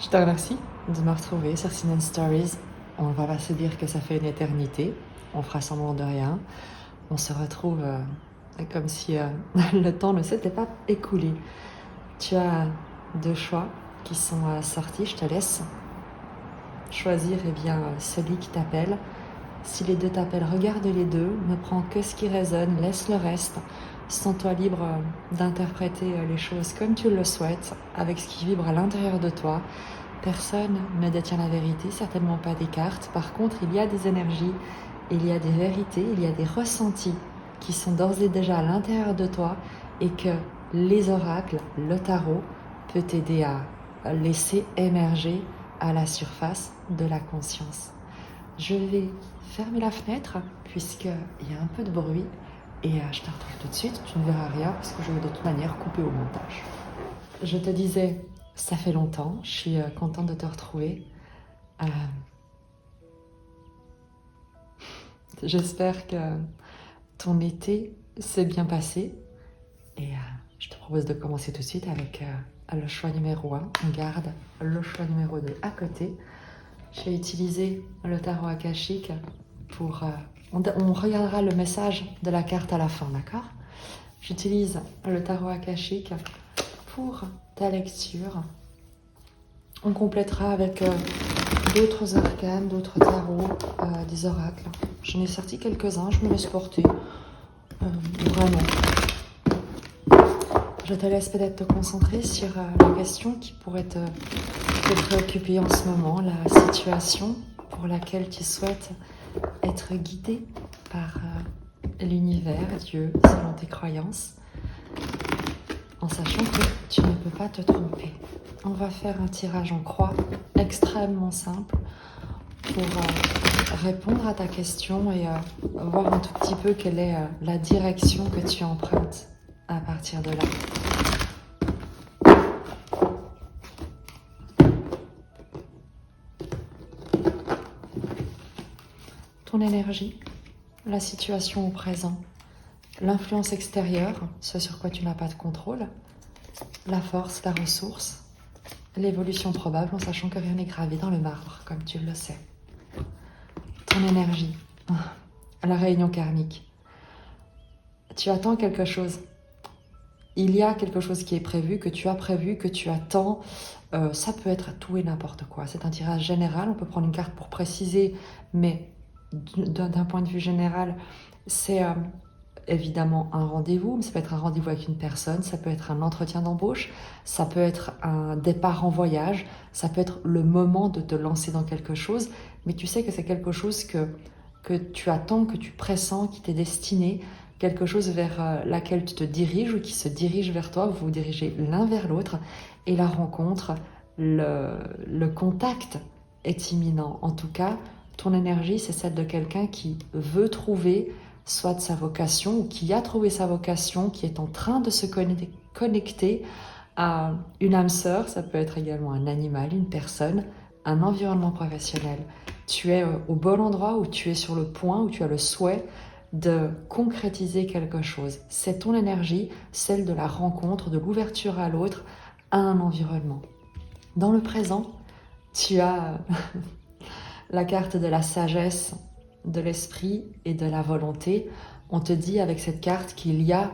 Je te remercie de me retrouver sur Sin Stories. On va pas se dire que ça fait une éternité. On fera semblant de rien. On se retrouve comme si le temps ne s'était pas écoulé. Tu as deux choix qui sont sortis. Je te laisse choisir celui qui t'appelle. Si les deux t'appellent, regarde les deux. Ne prends que ce qui résonne. Laisse le reste. Sens-toi libre d'interpréter les choses comme tu le souhaites, avec ce qui vibre à l'intérieur de toi. Personne ne détient la vérité, certainement pas des cartes. Par contre, il y a des énergies, il y a des vérités, il y a des ressentis qui sont d'ores et déjà à l'intérieur de toi et que les oracles, le tarot, peut t'aider à laisser émerger à la surface de la conscience. Je vais fermer la fenêtre puisqu'il y a un peu de bruit et je te retrouve tout de suite. Tu ne verras rien parce que je vais de toute manière couper au montage. Je te disais, ça fait longtemps, je suis contente de te retrouver. J'espère que ton été s'est bien passé et je te propose de commencer tout de suite avec le choix numéro 1. On garde le choix numéro 2 à côté. J'ai utilisé le tarot akashique pour... on regardera le message de la carte à la fin, d'accord? J'utilise le tarot akashique pour ta lecture. On complétera avec d'autres arcanes, d'autres tarots, des oracles. J'en ai sorti quelques-uns, je me laisse porter. Vraiment. Je te laisse peut-être te concentrer sur la question qui pourrait te préoccuper en ce moment, la situation pour laquelle tu souhaites être guidé par l'univers, Dieu, selon tes croyances, en sachant que tu ne peux pas te tromper. On va faire un tirage en croix extrêmement simple pour répondre à ta question et voir un tout petit peu quelle est la direction que tu empruntes à partir de là. Ton énergie, la situation au présent, l'influence extérieure, ce sur quoi tu n'as pas de contrôle, la force, la ressource, l'évolution probable en sachant que rien n'est gravé dans le marbre, comme tu le sais. Ton énergie, la réunion karmique. Tu attends quelque chose. Il y a quelque chose qui est prévu, que tu as prévu, que tu attends. Ça peut être tout et n'importe quoi. C'est un tirage général. On peut prendre une carte pour préciser, mais d'un point de vue général, c'est évidemment un rendez-vous. Ça peut être un rendez-vous avec une personne, ça peut être un entretien d'embauche, ça peut être un départ en voyage, ça peut être le moment de te lancer dans quelque chose, mais tu sais que c'est quelque chose que tu attends, que tu pressens, qui t'est destiné, quelque chose vers laquelle tu te diriges ou qui se dirige vers toi, vous vous dirigez l'un vers l'autre, et la rencontre, le contact est imminent. En tout cas, ton énergie, c'est celle de quelqu'un qui veut trouver soit de sa vocation ou qui a trouvé sa vocation, qui est en train de se connecter à une âme sœur. Ça peut être également un animal, une personne, un environnement professionnel. Tu es au bon endroit où tu es sur le point, où tu as le souhait de concrétiser quelque chose. C'est ton énergie, celle de la rencontre, de l'ouverture à l'autre, à un environnement. Dans le présent, tu as la carte de la sagesse, de l'esprit et de la volonté. On te dit avec cette carte qu'il y a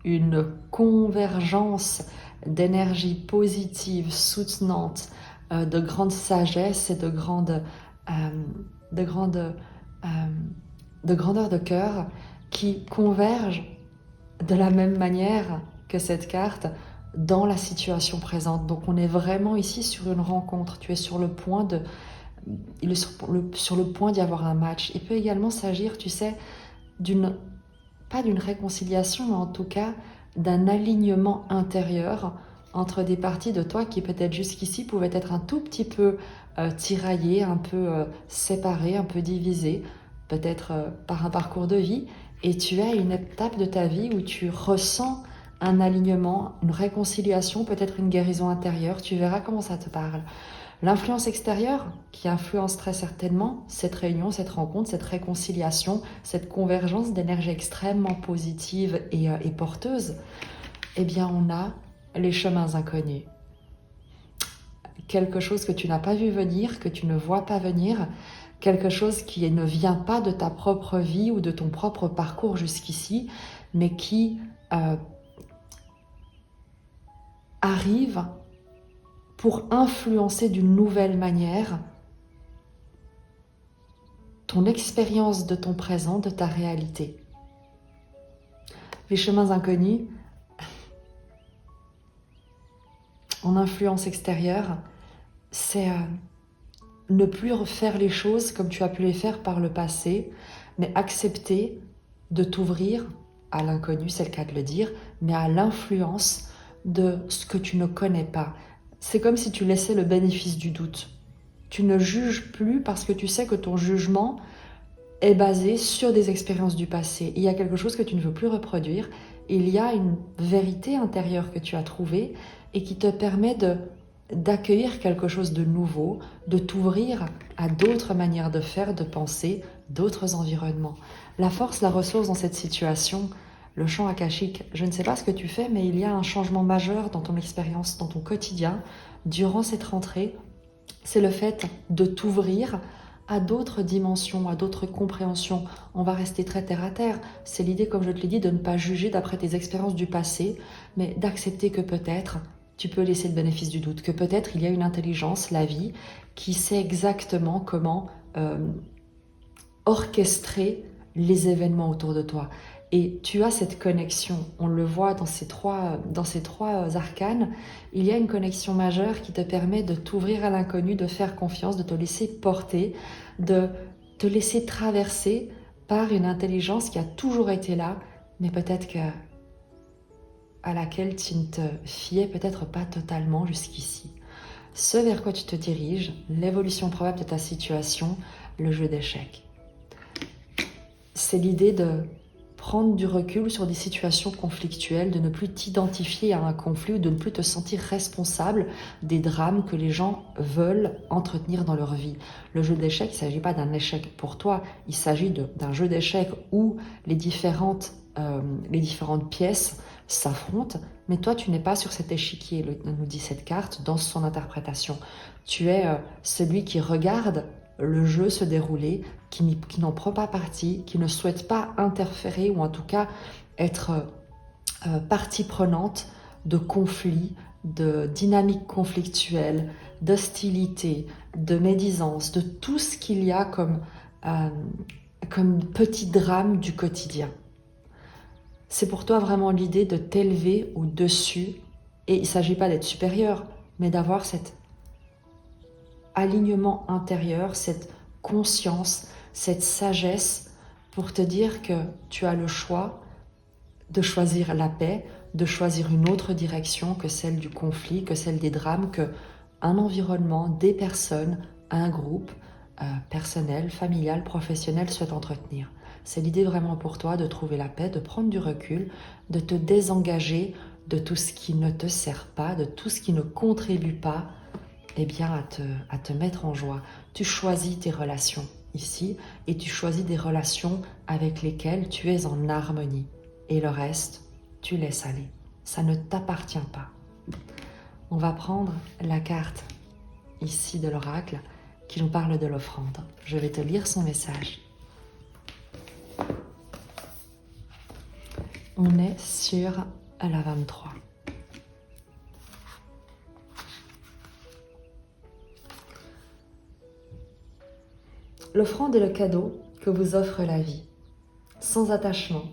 une convergence d'énergie positive, soutenante, de grande sagesse et de grandeur de cœur qui convergent de la même manière que cette carte dans la situation présente. Donc on est vraiment ici sur une rencontre. Tu es sur le point il est sur le point d'y avoir un match. Il peut également s'agir, tu sais, pas d'une réconciliation, mais en tout cas d'un alignement intérieur entre des parties de toi qui peut-être jusqu'ici pouvaient être un tout petit peu tiraillées, un peu séparées, un peu divisées, peut-être par un parcours de vie. Et tu as une étape de ta vie où tu ressens un alignement, une réconciliation, peut-être une guérison intérieure. Tu verras comment ça te parle. L'influence extérieure, qui influence très certainement cette réunion, cette rencontre, cette réconciliation, cette convergence d'énergie extrêmement positive et porteuse, eh bien on a les chemins inconnus. quelque chose que tu n'as pas vu venir, que tu ne vois pas venir, quelque chose qui ne vient pas de ta propre vie ou de ton propre parcours jusqu'ici, mais qui arrive pour influencer d'une nouvelle manière ton expérience de ton présent, de ta réalité. Les chemins inconnus, en influence extérieure, c'est ne plus refaire les choses comme tu as pu les faire par le passé, mais accepter de t'ouvrir à l'inconnu, c'est le cas de le dire, mais à l'influence de ce que tu ne connais pas. C'est comme si tu laissais le bénéfice du doute. Tu ne juges plus parce que tu sais que ton jugement est basé sur des expériences du passé. Il y a quelque chose que tu ne veux plus reproduire. Il y a une vérité intérieure que tu as trouvée et qui te permet d'accueillir quelque chose de nouveau, de t'ouvrir à d'autres manières de faire, de penser, d'autres environnements. La force, la ressource dans cette situation, le champ akashique, je ne sais pas ce que tu fais, mais il y a un changement majeur dans ton expérience, dans ton quotidien, durant cette rentrée. C'est le fait de t'ouvrir à d'autres dimensions, à d'autres compréhensions. On va rester très terre à terre. C'est l'idée, comme je te l'ai dit, de ne pas juger d'après tes expériences du passé, mais d'accepter que peut-être tu peux laisser le bénéfice du doute, que peut-être il y a une intelligence, la vie, qui sait exactement comment orchestrer les événements autour de toi. Et tu as cette connexion, on le voit dans ces trois arcanes, il y a une connexion majeure qui te permet de t'ouvrir à l'inconnu, de faire confiance, de te laisser porter, de te laisser traverser par une intelligence qui a toujours été là, mais peut-être à laquelle tu ne te fiais peut-être pas totalement jusqu'ici. Ce vers quoi tu te diriges, l'évolution probable de ta situation, le jeu d'échecs. C'est l'idée de prendre du recul sur des situations conflictuelles, de ne plus t'identifier à un conflit ou de ne plus te sentir responsable des drames que les gens veulent entretenir dans leur vie. Le jeu d'échecs, il ne s'agit pas d'un échec pour toi, il s'agit d'un jeu d'échecs où les différentes pièces s'affrontent, mais toi tu n'es pas sur cet échiquier, nous dit cette carte dans son interprétation. Tu es celui qui regarde le jeu se dérouler, qui n'en prend pas partie, qui ne souhaite pas interférer ou en tout cas être partie prenante de conflits, de dynamiques conflictuelles, d'hostilité, de médisance, de tout ce qu'il y a comme petit drame du quotidien. C'est pour toi vraiment l'idée de t'élever au-dessus, et il ne s'agit pas d'être supérieur, mais d'avoir cet alignement intérieur, cette conscience, cette sagesse pour te dire que tu as le choix de choisir la paix, de choisir une autre direction que celle du conflit, que celle des drames, que un environnement, des personnes, un groupe personnel, familial, professionnel souhaite entretenir. C'est l'idée vraiment pour toi de trouver la paix, de prendre du recul, de te désengager de tout ce qui ne te sert pas, de tout ce qui ne contribue pas à te mettre en joie. Tu choisis tes relations ici et tu choisis des relations avec lesquelles tu es en harmonie. Et le reste, tu laisses aller. Ça ne t'appartient pas. On va prendre la carte ici de l'oracle qui nous parle de l'offrande. Je vais te lire son message. On est sur la 23. L'offrande est le cadeau que vous offre la vie, sans attachement,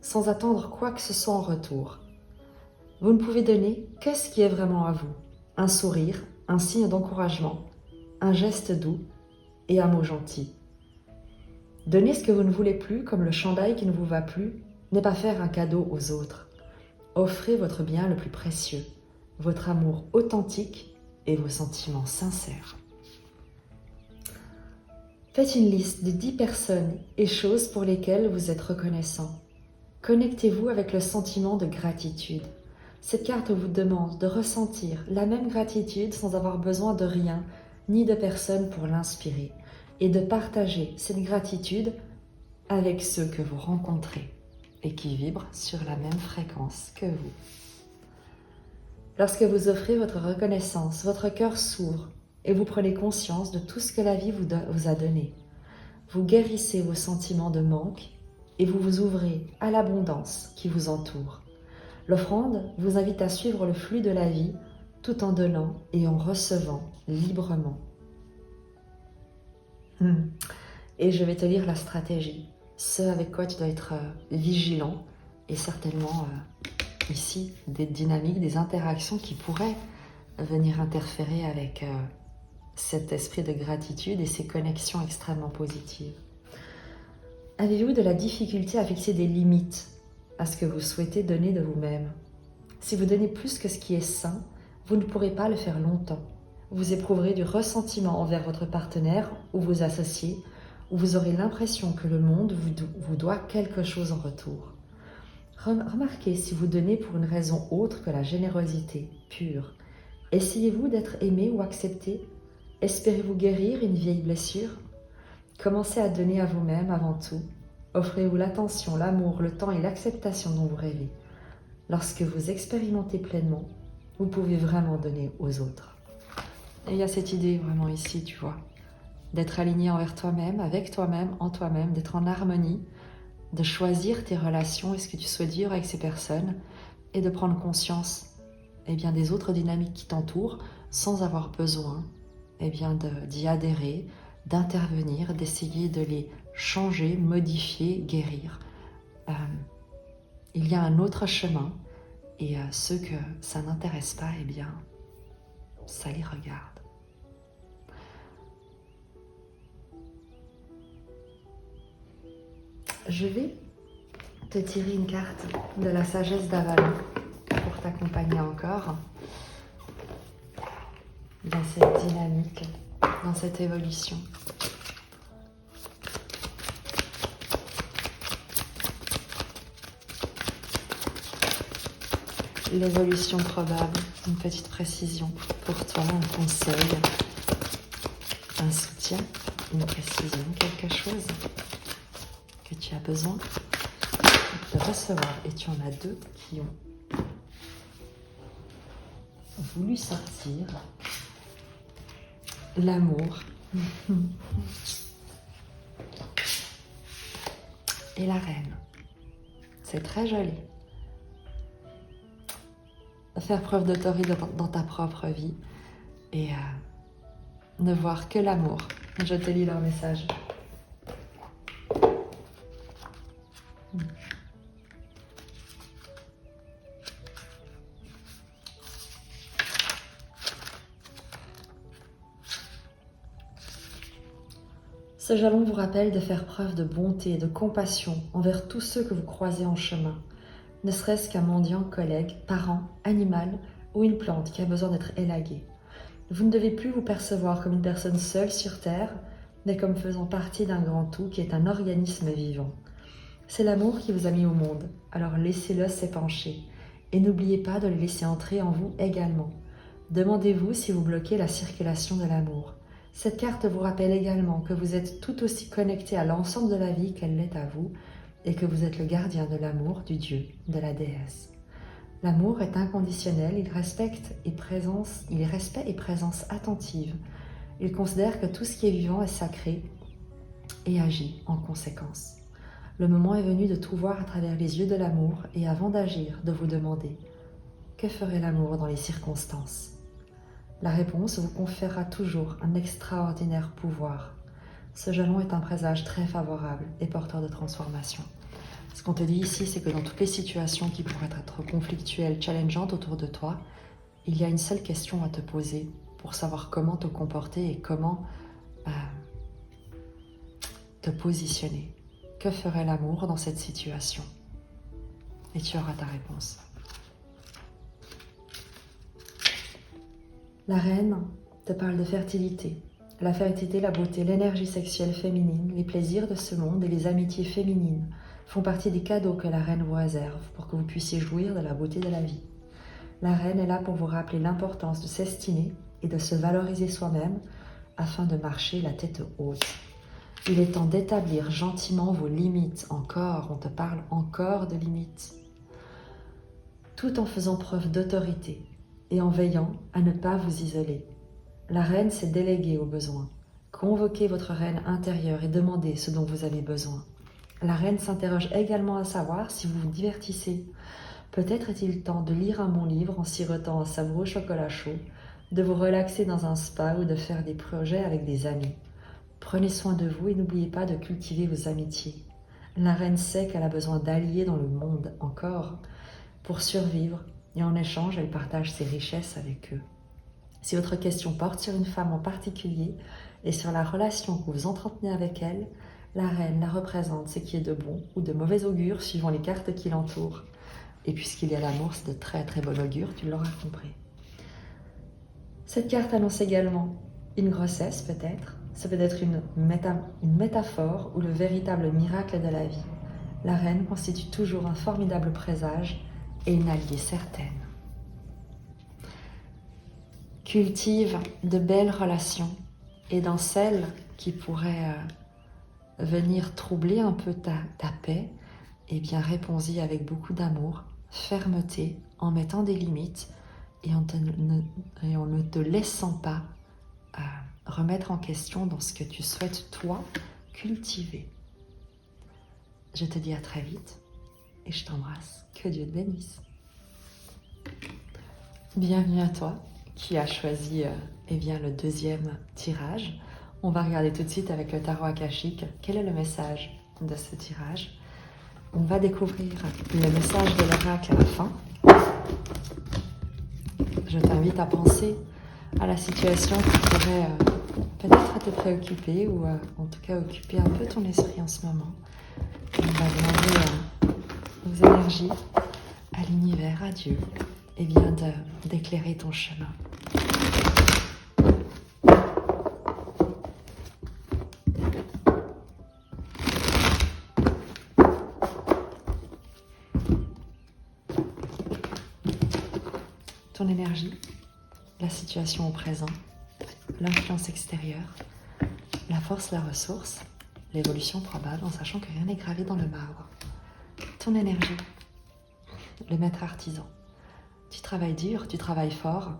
sans attendre quoi que ce soit en retour. Vous ne pouvez donner que ce qui est vraiment à vous, un sourire, un signe d'encouragement, un geste doux et un mot gentil. Donner ce que vous ne voulez plus, comme le chandail qui ne vous va plus, n'est pas faire un cadeau aux autres. Offrez votre bien le plus précieux, votre amour authentique et vos sentiments sincères. Faites une liste de 10 personnes et choses pour lesquelles vous êtes reconnaissant. Connectez-vous avec le sentiment de gratitude. Cette carte vous demande de ressentir la même gratitude sans avoir besoin de rien ni de personne pour l'inspirer et de partager cette gratitude avec ceux que vous rencontrez et qui vibrent sur la même fréquence que vous. Lorsque vous offrez votre reconnaissance, votre cœur s'ouvre et vous prenez conscience de tout ce que la vie vous a donné. Vous guérissez vos sentiments de manque et vous vous ouvrez à l'abondance qui vous entoure. L'offrande vous invite à suivre le flux de la vie tout en donnant et en recevant librement. Et je vais te lire la stratégie, ce avec quoi tu dois être vigilant et certainement ici des dynamiques, des interactions qui pourraient venir interférer avec cet esprit de gratitude et ces connexions extrêmement positives. Avez-vous de la difficulté à fixer des limites à ce que vous souhaitez donner de vous-même? Si vous donnez plus que ce qui est sain, vous ne pourrez pas le faire longtemps. Vous éprouverez du ressentiment envers votre partenaire ou vos associés, ou vous aurez l'impression que le monde vous doit quelque chose en retour. Remarquez si vous donnez pour une raison autre que la générosité pure. Essayez-vous d'être aimé ou accepté? Espérez-vous guérir une vieille blessure? Commencez à donner à vous-même avant tout. Offrez-vous l'attention, l'amour, le temps et l'acceptation dont vous rêvez. Lorsque vous expérimentez pleinement, vous pouvez vraiment donner aux autres. Et il y a cette idée vraiment ici, tu vois, d'être aligné envers toi-même, avec toi-même, en toi-même, d'être en harmonie, de choisir tes relations et ce que tu souhaites vivre avec ces personnes et de prendre conscience des autres dynamiques qui t'entourent sans avoir besoin d'y adhérer, d'intervenir, d'essayer de les changer, modifier, guérir. Il y a un autre chemin et ceux que ça n'intéresse pas, ça les regarde. Je vais te tirer une carte de la sagesse d'Avalon pour t'accompagner encore dans cette dynamique, dans cette évolution. L'évolution probable, une petite précision pour toi, un conseil, un soutien, une précision, quelque chose que tu as besoin de recevoir. Et tu en as deux qui ont voulu sortir. L'amour et la reine. C'est très joli. Faire preuve d'autorité dans ta propre vie et ne voir que l'amour. Je te lis leur message. Ce jalon vous rappelle de faire preuve de bonté et de compassion envers tous ceux que vous croisez en chemin, ne serait-ce qu'un mendiant, collègue, parent, animal ou une plante qui a besoin d'être élaguée. Vous ne devez plus vous percevoir comme une personne seule sur Terre, mais comme faisant partie d'un grand tout qui est un organisme vivant. C'est l'amour qui vous a mis au monde, alors laissez-le s'épancher et n'oubliez pas de le laisser entrer en vous également. Demandez-vous si vous bloquez la circulation de l'amour. Cette carte vous rappelle également que vous êtes tout aussi connecté à l'ensemble de la vie qu'elle l'est à vous et que vous êtes le gardien de l'amour du Dieu, de la déesse. L'amour est inconditionnel, il est respect et présence attentive. Il considère que tout ce qui est vivant est sacré et agit en conséquence. Le moment est venu de tout voir à travers les yeux de l'amour et avant d'agir, de vous demander « Que ferait l'amour dans les circonstances ?» La réponse vous conférera toujours un extraordinaire pouvoir. Ce jalon est un présage très favorable et porteur de transformation. Ce qu'on te dit ici, c'est que dans toutes les situations qui pourraient être conflictuelles, challengeantes autour de toi, il y a une seule question à te poser pour savoir comment te comporter et comment te positionner. Que ferait l'amour dans cette situation? Et tu auras ta réponse. La reine te parle de fertilité. La fertilité, la beauté, l'énergie sexuelle féminine, les plaisirs de ce monde et les amitiés féminines font partie des cadeaux que la reine vous réserve pour que vous puissiez jouir de la beauté de la vie. La reine est là pour vous rappeler l'importance de s'estimer et de se valoriser soi-même afin de marcher la tête haute. Il est temps d'établir gentiment vos limites. Encore, on te parle encore de limites. Tout en faisant preuve d'autorité et en veillant à ne pas vous isoler. La reine s'est déléguée aux besoins. Convoquez votre reine intérieure et demandez ce dont vous avez besoin. La reine s'interroge également à savoir si vous vous divertissez. Peut-être est-il temps de lire un bon livre en sirotant un savoureux chocolat chaud, de vous relaxer dans un spa ou de faire des projets avec des amis. Prenez soin de vous et n'oubliez pas de cultiver vos amitiés. La reine sait qu'elle a besoin d'alliés dans le monde encore pour survivre et en échange, elle partage ses richesses avec eux. Si votre question porte sur une femme en particulier et sur la relation que vous entretenez avec elle, la reine la représente ce qui est de bon ou de mauvais augure suivant les cartes qui l'entourent. Et puisqu'il y a l'amour, c'est de très très bon augure, tu l'auras compris. Cette carte annonce également une grossesse peut-être. Ça peut être une métaphore ou le véritable miracle de la vie. La reine constitue toujours un formidable présage et une alliée certaine. Cultive de belles relations et dans celles qui pourraient venir troubler un peu ta paix, eh bien réponds-y avec beaucoup d'amour, fermeté, en mettant des limites et en ne te laissant pas remettre en question dans ce que tu souhaites toi cultiver. Je te dis à très vite et je t'embrasse. Que Dieu te bénisse. Bienvenue à toi qui a choisi le deuxième tirage. On va regarder tout de suite avec le tarot akashique quel est le message de ce tirage. On va découvrir le message de l'oracle à la fin. Je t'invite à penser à la situation qui pourrait peut-être te préoccuper ou en tout cas occuper un peu ton esprit en ce moment. On va demander aux énergies, à l'univers, à Dieu, et bien d'éclairer ton chemin. Ton énergie, la situation au présent, l'influence extérieure, la force, la ressource, l'évolution probable en sachant que rien n'est gravé dans le marbre. Ton énergie, le maître artisan. Tu travailles dur, tu travailles fort,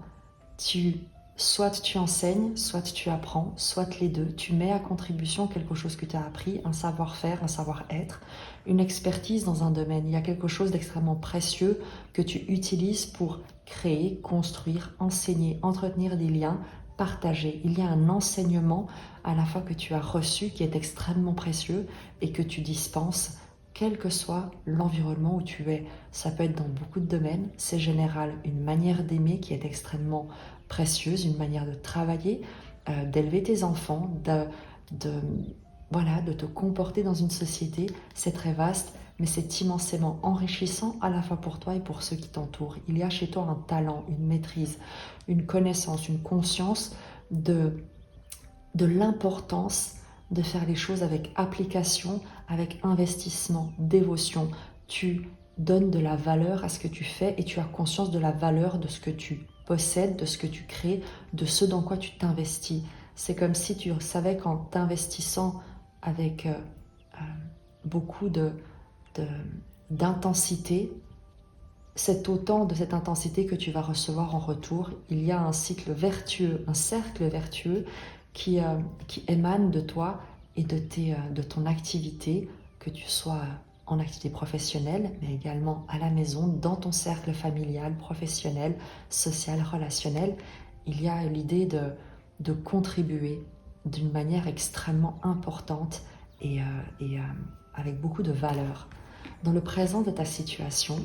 soit tu enseignes, soit tu apprends, soit les deux. Tu mets à contribution quelque chose que tu as appris, un savoir-faire, un savoir-être, une expertise dans un domaine. Il y a quelque chose d'extrêmement précieux que tu utilises pour créer, construire, enseigner, entretenir des liens, partager. Il y a un enseignement à la fois que tu as reçu qui est extrêmement précieux et que tu dispenses quel que soit l'environnement où tu es. Ça peut être dans beaucoup de domaines, c'est général, une manière d'aimer qui est extrêmement précieuse, une manière de travailler, d'élever tes enfants, de te comporter dans une société. C'est très vaste, mais c'est immensément enrichissant à la fois pour toi et pour ceux qui t'entourent. Il y a chez toi un talent, une maîtrise, une connaissance, une conscience de l'importance de faire les choses avec application, avec investissement, dévotion. Tu donnes de la valeur à ce que tu fais et tu as conscience de la valeur de ce que tu possèdes, de ce que tu crées, de ce dans quoi tu t'investis. C'est comme si tu savais qu'en t'investissant avec beaucoup d'intensité, c'est autant de cette intensité que tu vas recevoir en retour. Il y a un cycle vertueux, un cercle vertueux qui émane de toi et de ton activité, que tu sois en activité professionnelle, mais également à la maison, dans ton cercle familial, professionnel, social, relationnel. Il y a l'idée de contribuer d'une manière extrêmement importante et avec beaucoup de valeur. Dans le présent de ta situation,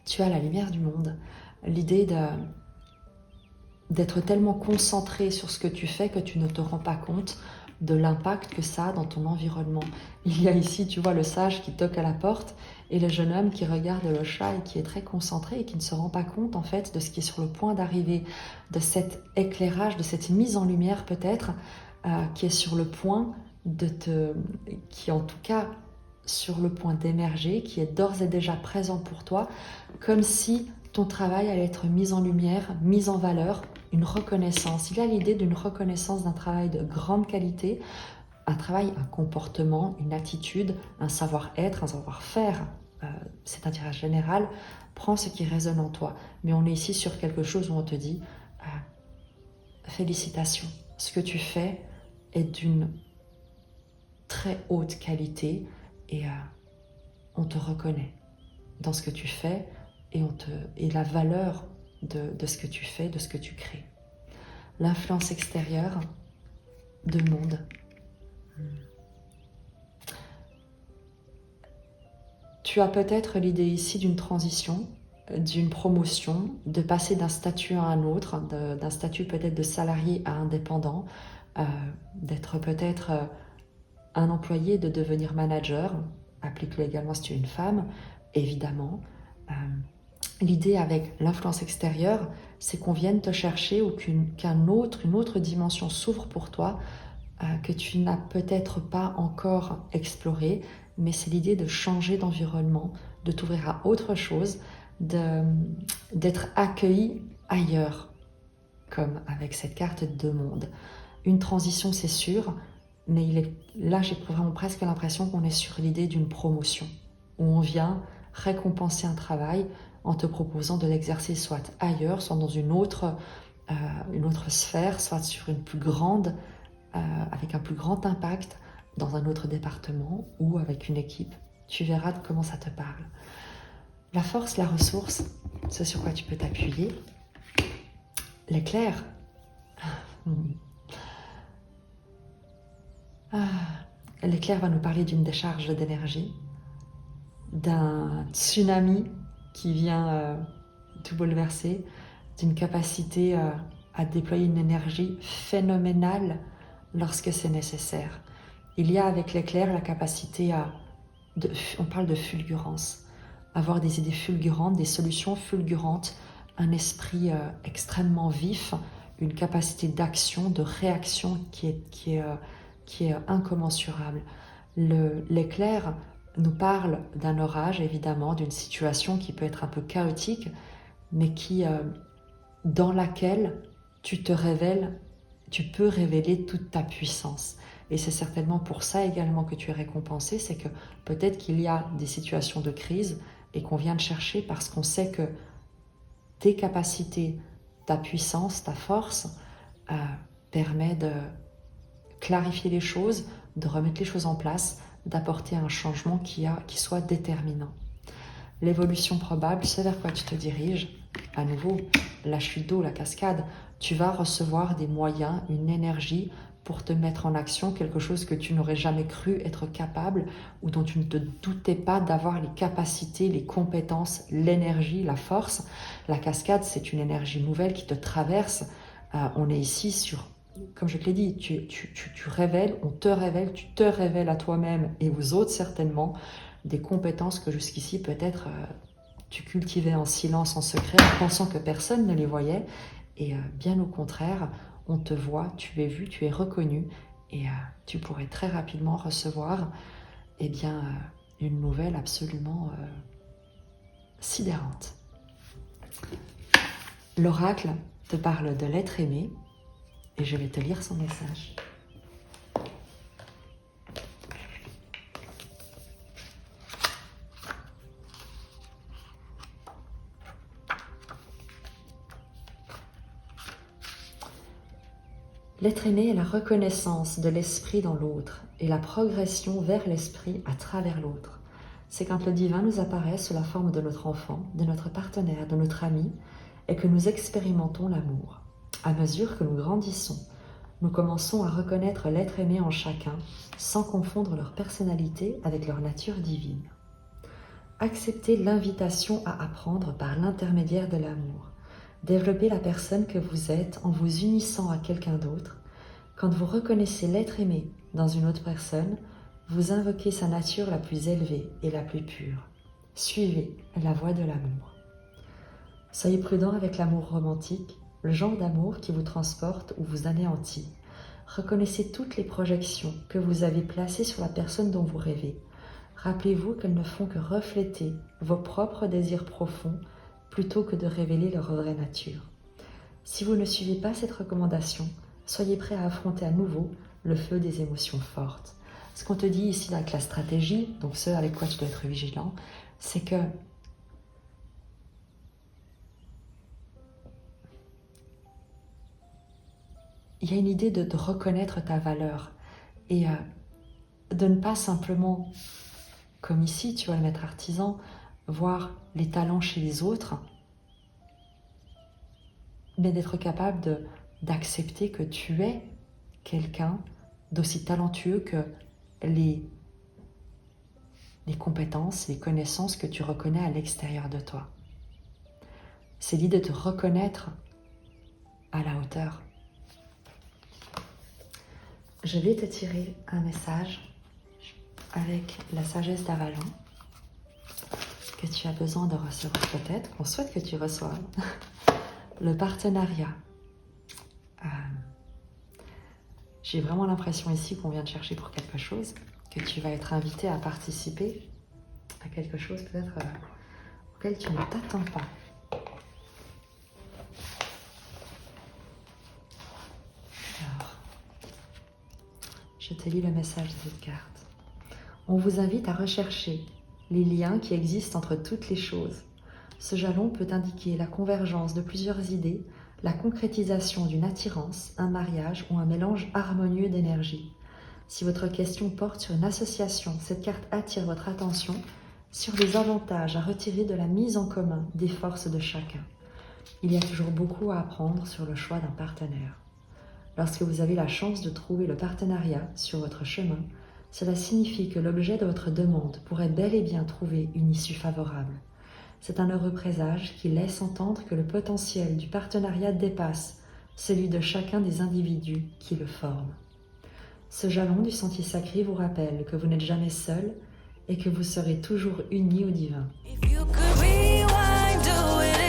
tu as la lumière du monde, l'idée d'être tellement concentré sur ce que tu fais que tu ne te rends pas compte de l'impact que ça a dans ton environnement. Il y a ici, tu vois, le sage qui toque à la porte et le jeune homme qui regarde le chat et qui est très concentré et qui ne se rend pas compte en fait de ce qui est sur le point d'arriver, de cet éclairage, de cette mise en lumière peut-être qui est sur le point qui en tout cas sur le point d'émerger, qui est d'ores et déjà présent pour toi, comme si ton travail allait être mis en lumière, mis en valeur, une reconnaissance. Il y a l'idée d'une reconnaissance d'un travail de grande qualité, un travail, un comportement, une attitude, un savoir-être, un savoir-faire c'est un tirage général, prends ce qui résonne en toi. Mais on est ici sur quelque chose où on te dit félicitations, ce que tu fais est d'une très haute qualité et on te reconnaît dans ce que tu fais et la valeur de ce que tu fais, de ce que tu crées. L'influence extérieure de monde. Tu as peut-être l'idée ici d'une transition, d'une promotion, de passer d'un statut à un autre, d'un statut peut-être de salarié à indépendant, d'être peut-être un employé, de devenir manager, applique-le également si tu es une femme, évidemment. L'idée avec l'influence extérieure, c'est qu'on vienne te chercher ou qu'une autre dimension s'ouvre pour toi que tu n'as peut-être pas encore explorée, mais c'est l'idée de changer d'environnement, de t'ouvrir à autre chose, d'être accueilli ailleurs, comme avec cette carte de deux mondes. Une transition, c'est sûr, mais là, j'ai vraiment presque l'impression qu'on est sur l'idée d'une promotion, où on vient récompenser un travail en te proposant de l'exercer soit ailleurs, soit dans une autre sphère, soit sur une plus grande, avec un plus grand impact, dans un autre département ou avec une équipe. Tu verras de comment ça te parle. La force, la ressource, c'est sur quoi tu peux t'appuyer. L'éclair. L'éclair va nous parler d'une décharge d'énergie, d'un tsunami qui vient tout bouleverser, d'une capacité à déployer une énergie phénoménale lorsque c'est nécessaire. Il y a avec l'éclair la capacité on parle de fulgurance, avoir des idées fulgurantes, des solutions fulgurantes, un esprit extrêmement vif, une capacité d'action, de réaction qui est incommensurable. L'éclair nous parle d'un orage, évidemment, d'une situation qui peut être un peu chaotique, mais dans laquelle tu peux révéler toute ta puissance. Et c'est certainement pour ça également que tu es récompensé, c'est que peut-être qu'il y a des situations de crise et qu'on vient te chercher parce qu'on sait que tes capacités, ta puissance, ta force permet de clarifier les choses, de remettre les choses en place, d'apporter un changement qui soit déterminant. L'évolution probable, c'est vers quoi tu te diriges. À nouveau, la chute d'eau, la cascade, tu vas recevoir des moyens, une énergie pour te mettre en action, quelque chose que tu n'aurais jamais cru être capable ou dont tu ne te doutais pas d'avoir les capacités, les compétences, l'énergie, la force. La cascade, c'est une énergie nouvelle qui te traverse. On est ici sur, comme je te l'ai dit, tu révèles, on te révèle, tu te révèles à toi-même et aux autres certainement des compétences que jusqu'ici peut-être tu cultivais en silence, en secret, en pensant que personne ne les voyait. Et bien au contraire, on te voit, tu es vu, tu es reconnu et tu pourrais très rapidement recevoir une nouvelle absolument sidérante. L'oracle te parle de l'être aimé et je vais te lire son message. L'être aimé est la reconnaissance de l'esprit dans l'autre et la progression vers l'esprit à travers l'autre. C'est quand le divin nous apparaît sous la forme de notre enfant, de notre partenaire, de notre ami, et que nous expérimentons l'amour. À mesure que nous grandissons, nous commençons à reconnaître l'être aimé en chacun, sans confondre leur personnalité avec leur nature divine. Acceptez l'invitation à apprendre par l'intermédiaire de l'amour. Développez la personne que vous êtes en vous unissant à quelqu'un d'autre. Quand vous reconnaissez l'être aimé dans une autre personne, vous invoquez sa nature la plus élevée et la plus pure. Suivez la voie de l'amour. Soyez prudent avec l'amour romantique, le genre d'amour qui vous transporte ou vous anéantit. Reconnaissez toutes les projections que vous avez placées sur la personne dont vous rêvez. Rappelez-vous qu'elles ne font que refléter vos propres désirs profonds plutôt que de révéler leur vraie nature. Si vous ne suivez pas cette recommandation, soyez prêt à affronter à nouveau le feu des émotions fortes. Ce qu'on te dit ici avec la stratégie, donc ce avec quoi tu dois être vigilant, c'est que il y a une idée de reconnaître ta valeur et de ne pas simplement, comme ici, tu vois, le maître artisan, voir les talents chez les autres, mais d'être capable d'accepter que tu es quelqu'un d'aussi talentueux que les compétences, les connaissances que tu reconnais à l'extérieur de toi. C'est l'idée de te reconnaître à la hauteur. Je vais te tirer un message avec la sagesse d'Avalon que tu as besoin de recevoir, peut-être, qu'on souhaite que tu reçoives. Le partenariat. J'ai vraiment l'impression ici qu'on vient te chercher pour quelque chose, que tu vas être invité à participer à quelque chose peut-être auquel tu ne t'attends pas. Alors, je te lis le message de cette carte. On vous invite à rechercher les liens qui existent entre toutes les choses. Ce jalon peut indiquer la convergence de plusieurs idées, la concrétisation d'une attirance, un mariage ou un mélange harmonieux d'énergie. Si votre question porte sur une association, cette carte attire votre attention sur les avantages à retirer de la mise en commun des forces de chacun. Il y a toujours beaucoup à apprendre sur le choix d'un partenaire. Lorsque vous avez la chance de trouver le partenariat sur votre chemin, cela signifie que l'objet de votre demande pourrait bel et bien trouver une issue favorable. C'est un heureux présage qui laisse entendre que le potentiel du partenariat dépasse celui de chacun des individus qui le forment. Ce jalon du sentier sacré vous rappelle que vous n'êtes jamais seul et que vous serez toujours unis au divin. If you could rewind, do it